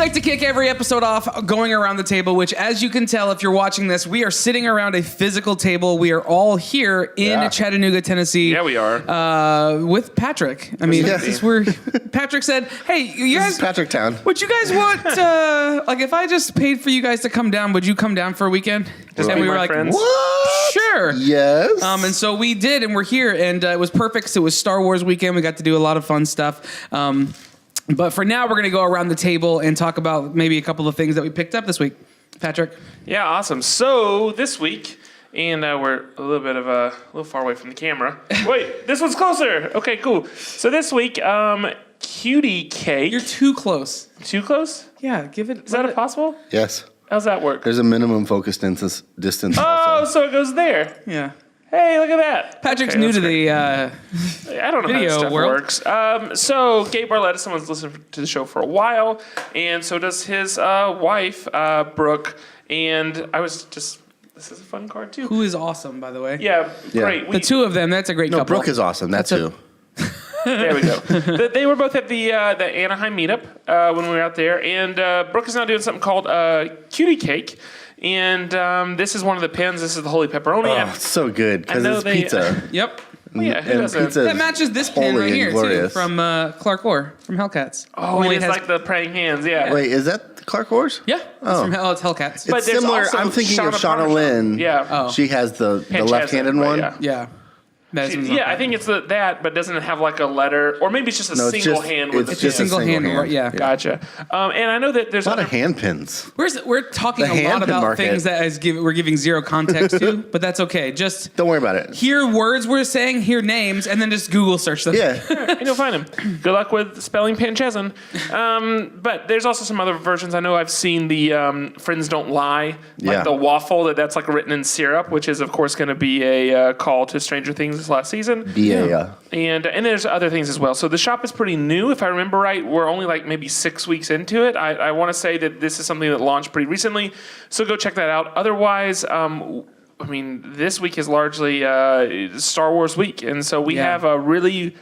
like to kick every episode off going around the table, which, as you can tell if you're watching this, we are sitting around a physical table. We are all here in Chattanooga, Tennessee. Yeah, we are. With Patrick. I mean, this is where Patrick said, hey, you guys... This is Patrick Town. Would you guys want, like, if I just paid for you guys to come down, would you come down for a weekend? Just and we were like, friends. what? Sure. Yes. And so we did, and we're here, and it was perfect. So it was Star Wars weekend. We got to do a lot of fun stuff. But for now, we're going to go around the table and talk about maybe a couple of things that we picked up this week. Patrick? Yeah, awesome. So this week, and we're a little far away from the camera. Wait, this one's closer. Okay, cool. So this week, Cutie Cake. You're too close. Too close? Yeah, give it... Is that possible? Yes. How's that work? There's a minimum focus distance Oh, also. so it goes there. Yeah. Hey, look at that. Patrick's Okay, new to great. the... I don't know how video this stuff world. works. So Gabe Barletta, someone's listened to the show for a while, and so does his wife, Brooke. And I was just... This is a fun card, too. Who is aweson, by the way. Yeah, great. The two of them, that's a great couple. Brooke is awesome. That's who. There we go. They were both at the Anaheim meetup when we were out there, and Brooke is now doing something called Cutie Cake, and this is one of the pins. This is the Holy Pepperoni. Oh, it's so good because it's pizza. Yep. Oh, yeah, who And doesn't? pizza That matches this pin right here, too, glorious. from Clark Orr, from Hellcats. Oh, Only it's has- like the praying hands, yeah. Wait, is that Clark Wars? Yeah, it's from it's Hellcats. But It's there's similar. also I'm thinking of Shauna Shauna Parmesan. Lynn. Yeah. Oh. She has the Panchazza, left-handed right, one. yeah. Yeah. Yeah, I think it's that, but doesn't have like a letter, or maybe it's just a No, it's single just- hand with it's the just a pin. single hand, hand. yeah. Gotcha. And I know that there's A lot other of hand pins. We're talking The a lot hand-pin about market. things that we're giving zero context to, but that's okay. Just Don't worry about it. hear words we're saying, hear names, and then just Google search them. Yeah. and you'll find him. Good luck with spelling Panchazan. But there's also some other versions. I know I've seen the Friends Don't Lie, like Yeah. the waffle that's like written in syrup, which is of course going to be a call to Stranger Things this last season. And there's other things as well. So the shop is pretty new. If I remember right, we're only like maybe 6 weeks into it. I want to say that this is something that launched pretty recently. So go check that out. Otherwise, I mean, this week is largely Star Wars week. And so we have a really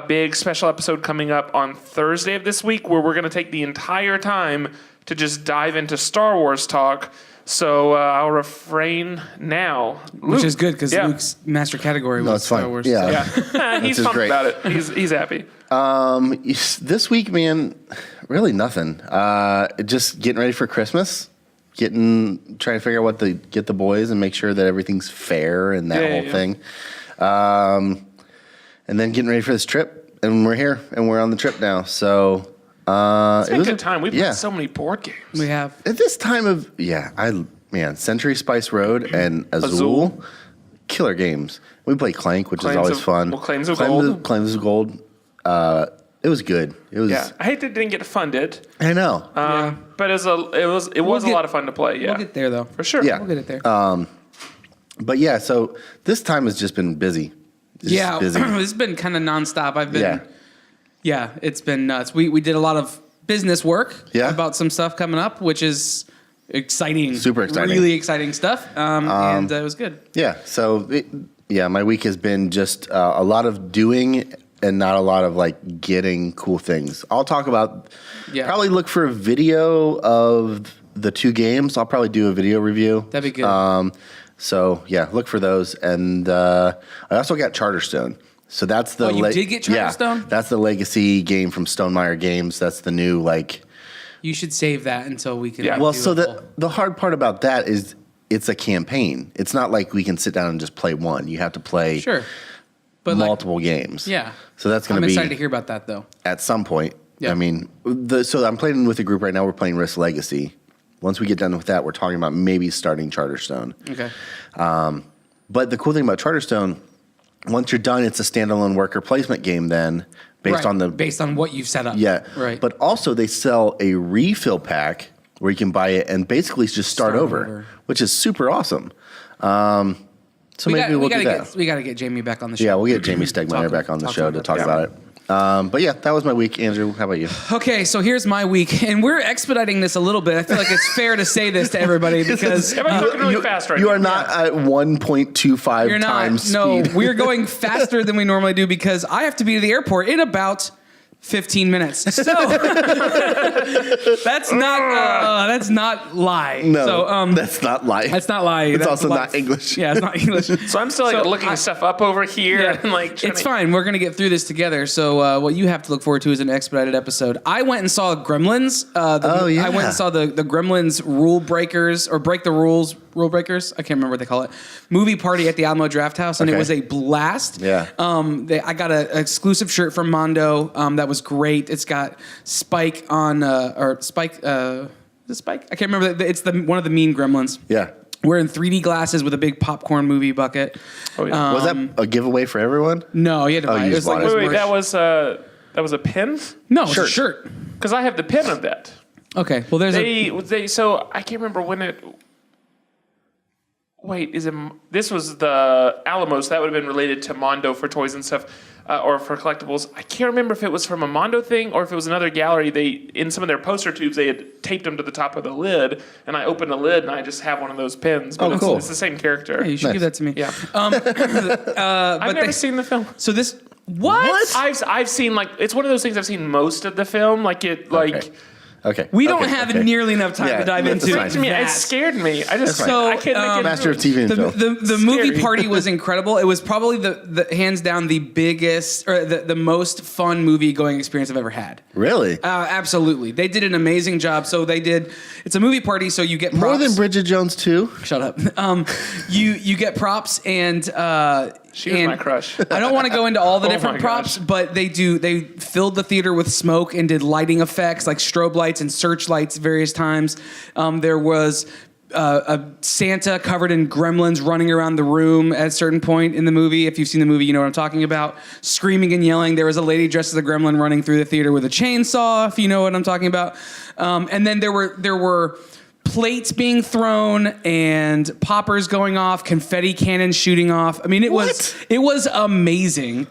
big special episode coming up on Thursday of this week where we're going to take the entire time to just dive into Star Wars talk. So I'll refrain now. Which is good because Yeah. Luke's master category was it's fine. Star Wars. Yeah. Yeah, he's is pumped great. about it. He's happy. This week, man, really nothing. Just getting ready for Christmas. Trying to figure out what to get the boys and make sure that everything's fair and that whole thing. And then getting ready for this trip. And we're here and we're on the trip now. So It's been was a good time. We've yeah. played so many board games. We have. At this time of Century Spice Road and Azul, killer games. We play Clank, which is Claims always of- fun. well, Claims of Gold. Claims of Gold. It was good. It was. Yeah, I hate that it didn't get funded, I know. but it was a lot of fun to play. Yeah, We'll get there, though. for sure. Yeah. We'll get it there. But yeah, so this time has just been busy. It's yeah, just busy. it's been kind of nonstop. I've been... Yeah, it's been nuts. We did a lot of business work about some stuff coming up, which is exciting. Super exciting. Really exciting stuff. And it was good. Yeah. So my week has been just a lot of doing and not a lot of like getting cool things. I'll talk about. Yeah. Probably look for a video of the two games. I'll probably do a video review. That'd be good. So yeah, look for those. And I also got Charterstone. So that's the. You did get Charterstone? Yeah, that's the legacy game from Stonemaier Games. That's the new like. You should save that until we can. Yeah. Well, do so a full- the hard part about that is it's a campaign. It's not like we can sit down and just play one. You have to play Sure. But multiple games. Yeah. So that's going I'm to be excited to hear about that, though. at some point. Yeah. I mean, so I'm playing with a group right now. We're playing Risk Legacy. Once we get done with that, we're talking about maybe starting Charterstone. Okay. But the cool thing about Charterstone, once you're done, it's a standalone worker placement game then based on what you've set up. Yeah. Right. But also they sell a refill pack where you can buy it and basically just start over, which is super awesome. So maybe we'll do that. We got to get Jamie back on the show. Yeah, we'll get Jamie Stegmeyer back on the show to talk about it. But yeah, that was my week. Andrew, how about you? Okay, so here's my week, and we're expediting this a little bit. I feel like it's fair to say this to everybody because Everybody's looking really fast right You now. are not at 1.25 you're not. times No, speed. we're going faster than we normally do because I have to be to the airport in about 15 minutes. So that's not lie. No, so, that's not lie. That's not lie. It's That's also lie. not English. Yeah, it's not English. So I'm still looking stuff up over here. Yeah, And like it's fine. We're gonna get through this together. So what you have to look forward to is an expedited episode. I went and saw Gremlins. I went and saw the Gremlins rule breakers or break the rules rule breakers. I can't remember what they call it. Movie party at the Alamo Draft House, and it was a blast. Yeah. I got an exclusive shirt from Mondo. That was great. It's got Spike on or Spike. Is it Spike? I can't remember. It's one of the mean Gremlins. Yeah. Wearing 3D glasses with a big popcorn movie bucket. Oh, yeah. Was that a giveaway for everyone? No, you had to buy it. you It was just like bought it. Wait, that was a pin? no, it's a shirt. Because I have the pin of that. Okay, well, there's So I can't remember when it. Wait, this was the Alamo, so that would have been related to Mondo for toys and stuff, or for collectibles. I can't remember if it was from a Mondo thing or if it was another gallery. In some of their poster tubes, they had taped them to the top of the lid, and I opened the lid and I just have one of those pins. But cool. It's the same character. Hey, you should give that to me. Yeah. I've I've never seen the film. So this what? I've seen it's one of those things I've seen most of the film. Okay. We don't have nearly enough time to dive that's into fine. it. To me, it scared me. I just So, I can't make it Master of through TV it. and film. The movie Scary. party was incredible. It was probably the hands down the biggest or the most fun movie going experience I've ever had. Really? Absolutely, they did an amazing job. So it's a movie party, so you get props. More than Bridget Jones 2? Shut up. You get props and. She was my crush. I don't want to go into all the Oh different my props, gosh. but they filled the theater with smoke and did lighting effects like strobe lights and searchlights various times. There was a Santa covered in gremlins running around the room at a certain point in the movie. If you've seen the movie, you know what I'm talking about. Screaming and yelling. There was a lady dressed as a gremlin running through the theater with a chainsaw, if you know what I'm talking about. And then there were plates being thrown and poppers going off, confetti cannons shooting off. I mean, it was amazing.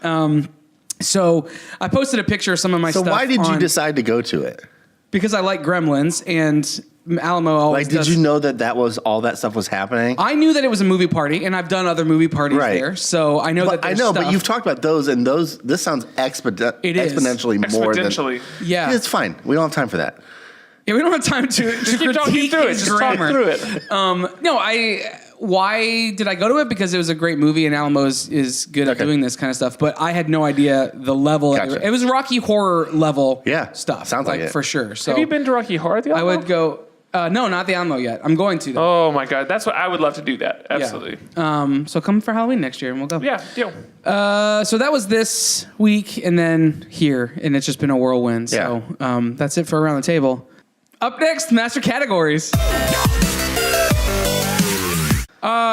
So I posted a picture of some of my stuff. So why did you decide to go to it? Because I like Gremlins and Alamo always Did does. you know that was all that stuff was happening? I knew that it was a movie party, and I've done other movie parties there, so I know that there's stuff. But you've talked about those, and this sounds exponentially more than... Exponentially. Yeah. It's fine. We don't have time for that. Yeah, we don't have time to Keep talking critique through it. his Just talk grammar. through it. No, why did I go to it? Because it was a great movie and Alamo is good at doing this kind of stuff. But I had no idea the level. Gotcha. It was Rocky Horror level stuff. Sounds like it. For sure. So Have you been to Rocky Horror at the Alamo? I would go. No, not the Alamo yet. I'm going to though. Oh my God, that's what I would love to do. That absolutely. So come for Halloween next year and we'll go. Yeah, deal. So that was this week and then here, and it's just been a whirlwind. Yeah. So that's it for Around the Table. Up next, Master Categories.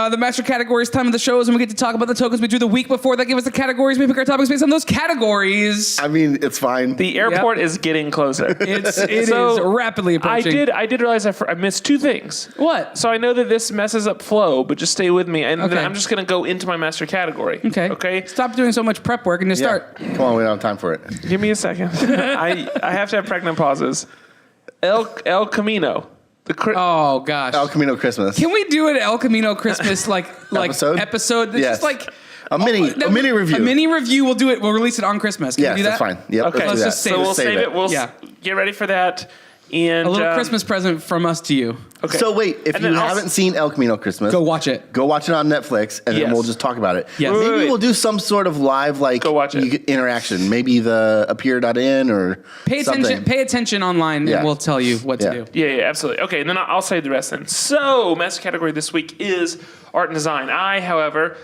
The Master Categories time of the show is when we get to talk about the tokens we drew the week before that give us the categories. We pick our topics based on those categories. I mean, it's fine. The airport is getting closer. It is rapidly I approaching. did realize I missed two things. What? So I know that this messes up flow, but just stay with me, and Okay. then I'm just going to go into my master category. Okay. Okay. Stop doing so much prep work and just start. Come on, we don't have time for it. Give me a second. I have to have pregnant pauses. El Camino. Oh gosh. El Camino Christmas. Can we do an El Camino Christmas episode? That's Yes. just like A mini review. A mini review. We'll do it. We'll release it on Christmas. Can we Yes, do that? that's fine. Yep, Okay. let's do Let's that. just So we'll save it. We'll Yeah. get ready for that. And A little Christmas present from us to you. Okay. So wait, if And you then haven't seen El Camino Christmas, Go watch it. Go watch it on Netflix, and Yes. then we'll just talk about it. Yes. Maybe Wait. we'll do some sort of live Go watch it. interaction. Maybe the appear.in or Pay something. attention. Pay attention online, Yeah. and we'll tell you what to do. Yeah, absolutely. Okay, and then I'll save the rest then. So, master category this week is art and design. I, however,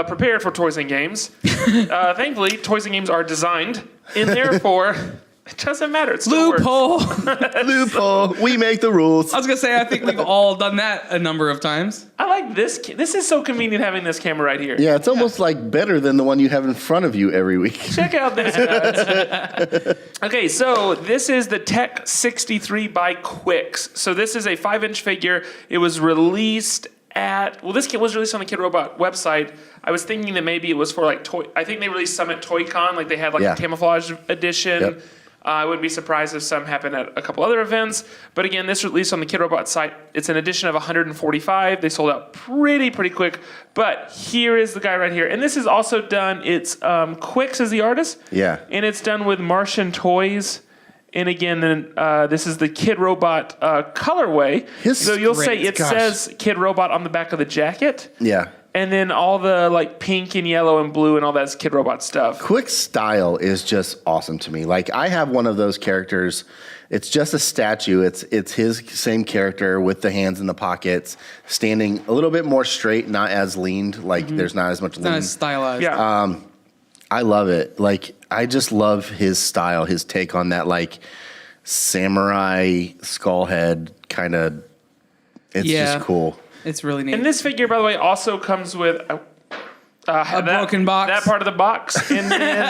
prepared for toys and games. Thankfully, toys and games are designed, and therefore, it doesn't matter. It still works. Loophole. Loophole. We make the rules. I was gonna say I think we've all done that a number of times. I like this. This is so convenient having this camera right here. Yeah, it's almost like better than the one you have in front of you every week. Check out this, guys. Okay, so this is the Tech 63 by QUICCS. So this is a 5-inch figure. It was released this kit was released on the Kidrobot website. I was thinking that maybe it was for like toy. I think they released some at ToyCon, like they had like a camouflage edition. Yep. I wouldn't be surprised if some happen at a couple other events. But again, this released on the Kidrobot site. It's an edition of 145. They sold out pretty quick. But here is the guy right here. And this is also done, it's QUICCS is the artist. Yeah. And it's done with Martian toys. And again, then this is the Kidrobot colorway. So you'll say it says Kidrobot on the back of the jacket. Yeah. And then all the like pink and yellow and blue and all that's Kidrobot stuff. QUICC's style is just awesome to me. Like I have one of those characters. It's just a statue. It's his same character with the hands in the pockets, standing a little bit more straight, not as leaned. Like there's not as much lean. Not as stylized. Yeah. I love it. Like I just love his style, his take on that like samurai skull head kind of. It's just cool. It's really neat. And this figure, by the way, also comes with a broken box. That part of the box. And then,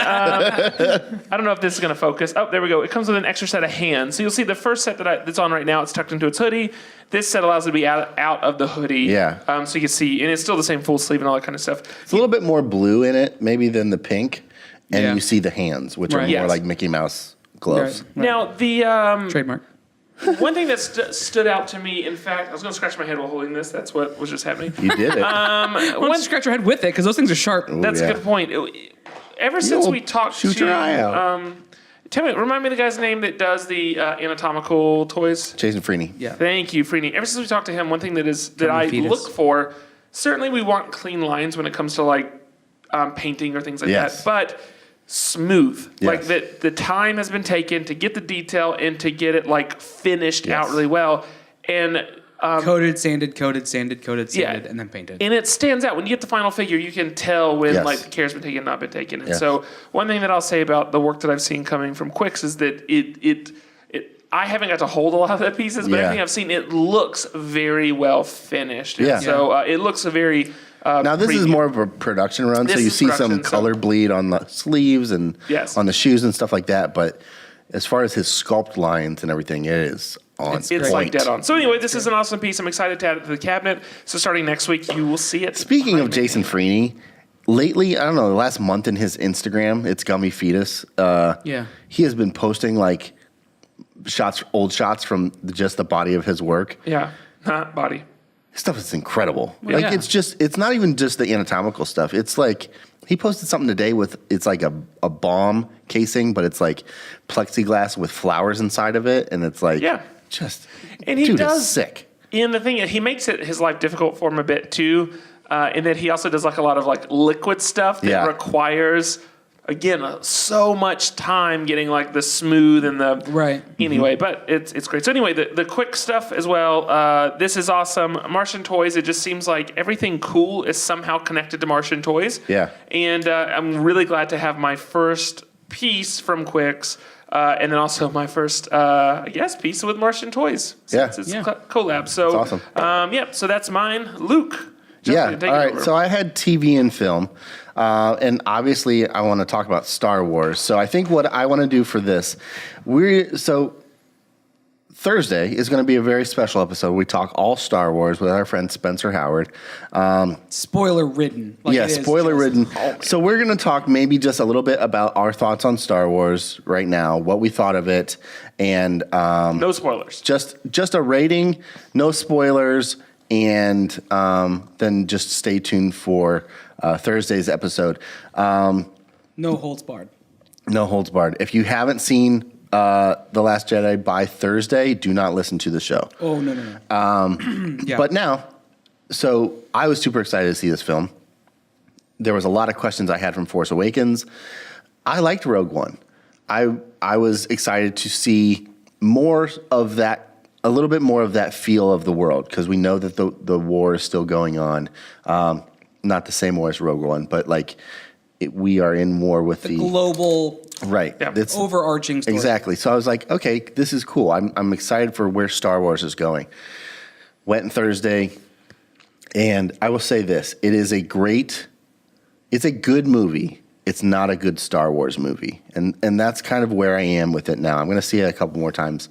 I don't know if this is going to focus. Oh, there we go. It comes with an extra set of hands. So you'll see the first set that's on right now, it's tucked into its hoodie. This set allows it to be out of the hoodie. Yeah. So you can see, and it's still the same full sleeve and all that kind of stuff. It's a little bit more blue in it, maybe than the pink. And you see the hands, which are more like Mickey Mouse gloves. Right. Now, the... trademark. one thing that stood out to me, in fact, I was going to scratch my head while holding this. That's what was just happening. You did it. Why don't you scratch your head with it? Because those things are sharp. That's a good point. Ever since we talked shoot your eye out. Tell me, remind me the guy's name that does the anatomical toys. Jason Freeney. Yeah. Thank you, Freeney. Ever since we talked to him, one thing that I look for, certainly we want clean lines when it comes to like painting or things like that, but smooth. Like that the time has been taken to get the detail and to get it like finished out really well. And coated, sanded, and then painted. And it stands out. When you get the final figure, you can tell when like the care's been taken, not been taken. And so one thing that I'll say about the work that I've seen coming from QUICCS is that it I haven't got to hold a lot of the pieces, but everything I've seen, it looks very well finished. And so it looks a very now this is more of a production run, so you see some color bleed on the sleeves and on the shoes and stuff like that. But as far as his sculpt lines and everything, it is on it's like dead on. So anyway, this is an awesome piece. I'm excited to add it to the cabinet. So starting next week, you will see it. Speaking of Jason Freeney, lately, I don't know, the last month in his Instagram, it's Gummy Fetus. He has been posting like old shots from just the body of his work. Yeah, not body. His stuff is incredible. Like it's not even just the anatomical stuff. It's like he posted something today it's like a bomb casing, but it's like plexiglass with flowers inside of it, and it's like and he does is sick. And the thing is, he makes his life difficult for him a bit too, in that he also does like a lot of like liquid stuff that requires. Again, so much time getting like the smooth and the Anyway, but it's great. So anyway, the quick stuff as well. This is awesome. Martian toys. It just seems like everything cool is somehow connected to Martian toys. Yeah. And I'm really glad to have my first piece from QUICCS, and then also my first, piece with Martian toys. Since it's collab. So that's awesome. So that's mine, Luke. All right. So I had TV and film. And obviously, I want to talk about Star Wars. So I think what I want to do for this, Thursday is going to be a very special episode. We talk all Star Wars with our friend Spencer Howard. Spoiler ridden. Spoiler ridden. So we're going to talk maybe just a little bit about our thoughts on Star Wars right now, what we thought of it, and no spoilers. Just a rating, no spoilers, and then just stay tuned for Thursday's episode. No holds barred. No holds barred. If you haven't seen The Last Jedi by Thursday, do not listen to the show. Oh, no. But now, so I was super excited to see this film. There was a lot of questions I had from Force Awakens. I liked Rogue One. I was excited to see more of that, a little bit more of that feel of the world, because we know that the war is still going on. Not the same war as Rogue One, but like we are in war with the global, It's overarching story. Exactly. So I was like, okay, this is cool. I'm excited for where Star Wars is going. Went on Thursday, and I will say this: it's a good movie. It's not a good Star Wars movie, and that's kind of where I am with it now. I'm going to see it a couple more times,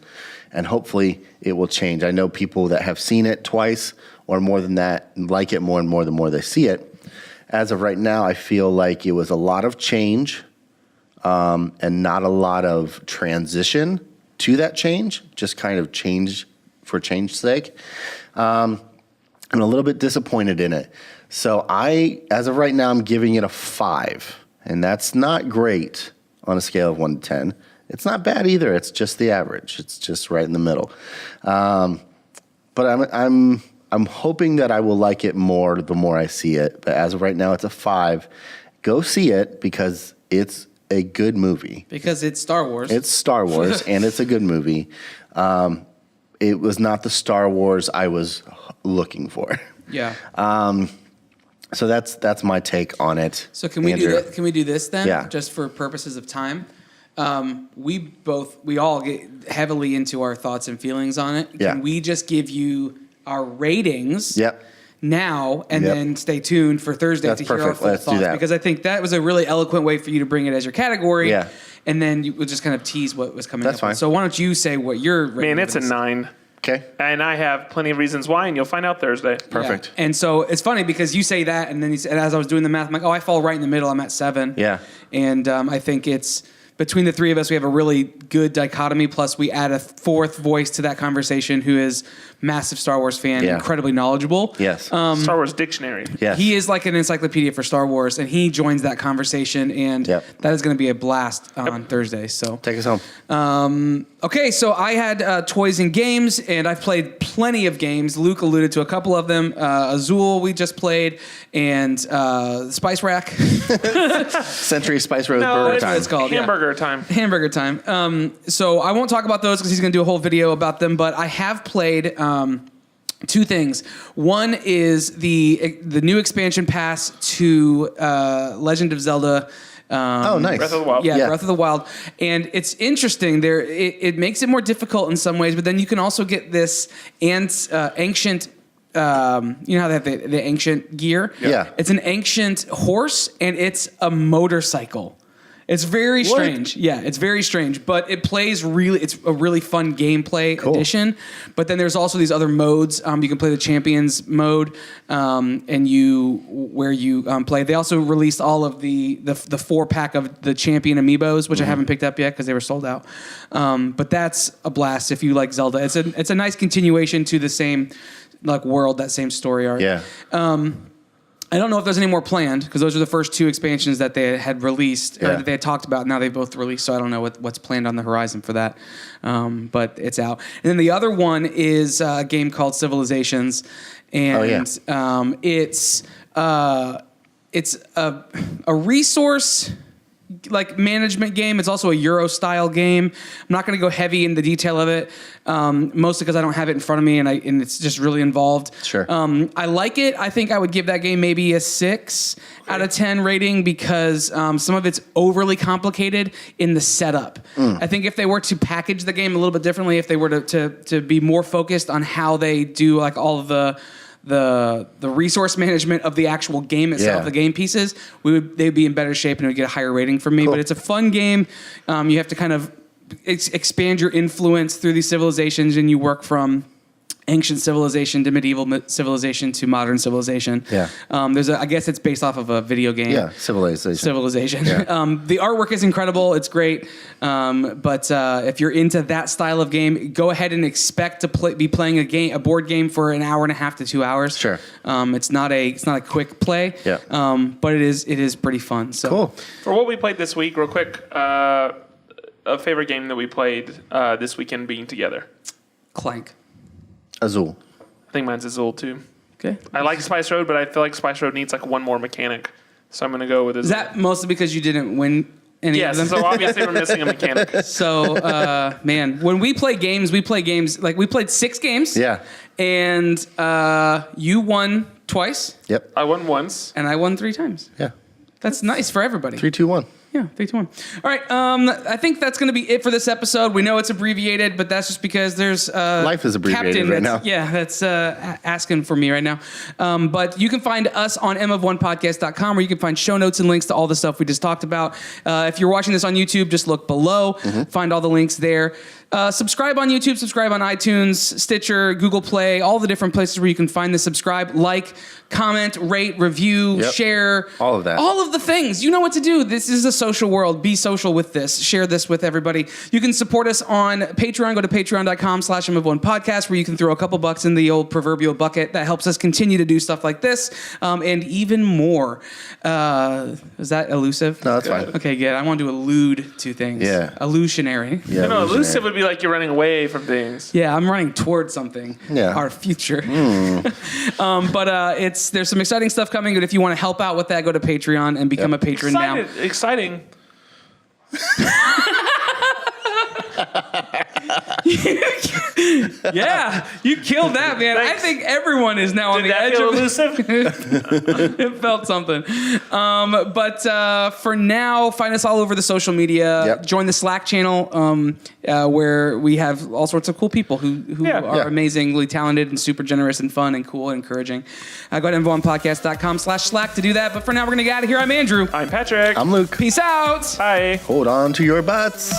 and hopefully it will change. I know people that have seen it twice or more than that like it more and more the more they see it. As of right now, I feel like it was a lot of change, and not a lot of transition to that change, just kind of change for change's sake. I'm a little bit disappointed in it. So as of right now, I'm giving it a 5, and that's not great on a scale of 1 to 10. It's not bad either. It's just the average. It's just right in the middle. But I'm hoping that I will like it more the more I see it. But as of right now, it's a 5. Go see it because it's a good movie. Because it's Star Wars. It's Star Wars, and it's a good movie. It was not the Star Wars I was looking for. Yeah. So that's my take on it. So can we do that? Can we do this then? Yeah. Just for purposes of time. We all get heavily into our thoughts and feelings on it. Yeah. Can we just give you our ratings? Yep. Now and then stay tuned for Thursday That's to hear our perfect. full Let's do thoughts, that. because I think that was a really eloquent way for you to bring it as your category. Yeah. And then you would just kind of tease what was coming That's up. fine. So why don't you say what your rating Man, it's a is? 9. Okay. And I have plenty of reasons why, and you'll find out Thursday. Perfect. Yeah. And so it's funny because you say that, and then and as I was doing the math, I'm like, oh, I fall right in the middle. I'm at 7. Yeah. And I think it's between the three of us, we have a really good dichotomy. Plus, we add a fourth voice to that conversation who is massive Star Wars fan, incredibly knowledgeable. Yes. Star Wars dictionary. Yes. He is like an encyclopedia for Star Wars, and he joins that conversation, and that is going to be a blast on Thursday. So take us home. Okay, so I had toys and games, and I've played plenty of games. Luke alluded to a couple of them. Azul we just played, and Spice Rack. Century Spice Road Burger Time. It's called Hamburger time. Hamburger Time. So I won't talk about those because he's going to do a whole video about them, but I have played two things. One is the new expansion pass to Legend of Zelda. Oh, nice. Breath of the Wild. Yeah, Breath of the Wild. And it's interesting. It makes it more difficult in some ways, but then you can also get this ancient... you know how they have the ancient gear? Yeah. It's an ancient horse, and it's a motorcycle. It's very strange. Yeah, it's very strange, but it plays really. It's a really fun gameplay addition. But then there's also these other modes. You can play the Champions mode, and you play. They also released all of the 4-pack of the Champion amiibos, which I haven't picked up yet because they were sold out. But that's a blast if you like Zelda. It's a nice continuation to the same world, that same story arc. Yeah. I don't know if there's any more planned because those are the first 2 expansions that they had released or that they had talked about. Now they've both released, so I don't know what's planned on the horizon for that. But it's out. And then the other one is a game called Civilizations, and it's a resource management game. It's also a Euro style game. I'm not going to go heavy in the detail of it, mostly because I don't have it in front of me, and it's just really involved. Sure. I like it. I think I would give that game maybe a 6 out of 10 rating because some of it's overly complicated in the setup. I think if they were to package the game a little bit differently, if they were to be more focused on how they do all of the resource management of the actual game itself, the game pieces, they'd be in better shape and it would get a higher rating from me. But it's a fun game. You have to kind of expand your influence through these civilizations, and you work from ancient civilization to medieval civilization to modern civilization. Yeah. I guess it's based off of a video game. Yeah, Civilization. Yeah. The artwork is incredible. It's great. But if you're into that style of game, go ahead and expect to be playing a board game for an hour and a half to 2 hours. Sure. It's not a quick play. Yeah. But it is pretty fun. So cool. For what we played this week, real quick, a favorite game that we played this weekend being together. Clank. Azul. I think mine's Azul too. Okay. I like Spice Road, but I feel like Spice Road needs one more mechanic. So I'm going to go with Azul. Is that mostly because you didn't win any of them? Yes, so obviously we're missing a mechanic. So, man, when we play games, we played 6 games. Yeah. And you won twice. Yep. I won once. And I won 3 times. Yeah. That's nice for everybody. 3, 2, 1. Yeah, 3, 2, 1. All right, I think that's going to be it for this episode. We know it's abbreviated, but that's just because there's life is abbreviated right now. Yeah, that's asking for me right now. But you can find us on mof1podcast.com, where you can find show notes and links to all the stuff we just talked about. If you're watching this on YouTube, just look below. Find all the links there. Subscribe on YouTube, subscribe on iTunes, Stitcher, Google Play, all the different places where you can find the subscribe, like, comment, rate, review, share. All of that. All of the things. You know what to do. This is a social world. Be social with this. Share this with everybody. You can support us on Patreon. Go to patreon.com/M1podcast, where you can throw a couple bucks in the old proverbial bucket. That helps us continue to do stuff like this and even more. Is that elusive? No, that's fine. Okay, good. I want to allude to things. Yeah. Illusionary. Yeah, No, elusive would be like you're running away from things. Yeah, I'm running towards something. Yeah. Our future. But there's some exciting stuff coming. But if you want to help out with that, go to Patreon and become a patron now. Exciting. Yeah, you killed that, man. Thanks. I think everyone is now on the edge Feel of elusive? it. Felt something. But for now, find us all over the social media. Yep. Join the Slack channel where we have all sorts of cool people who are amazingly talented and super generous and fun and cool and encouraging. Go to m1podcast.com/Slack to do that. But for now, we're going to get out of here. I'm Andrew. I'm Patrick. I'm Luke. Peace out. Bye. Hold on to your butts.